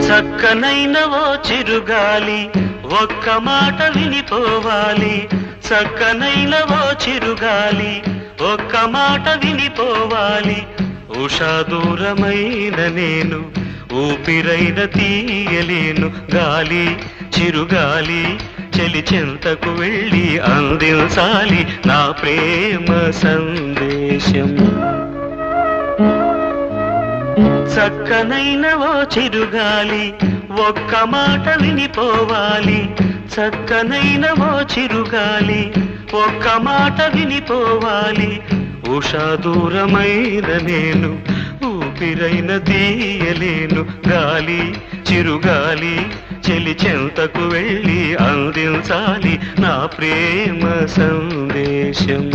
చక్కనైన ఓ చిరుగాలి ఒక్క మాట వినిపోవాలి. చక్కనైన ఓ చిరుగాలి ఒక్క మాట వినిపోవాలి. ఉషా దూరమైన నేను ఊపిరైన తీయలేను. గాలి చిరుగాలి చెలి చెంతకు వెళ్ళి అందించాలి నా ప్రేమ సందేశం. చక్కనైన ఓ చిరుగాలి ఒక్క మాట వినిపోవాలి. చక్కనైన ఓ చిరుగాలి ఒక్క మాట వినిపోవాలి. ఉషా దూరమైన నేను ఊపిరైన తీయలేను. గాలి చిరుగాలి చెలి చెంతకు వెళ్ళి అందించాలి నా ప్రేమ సందేశం.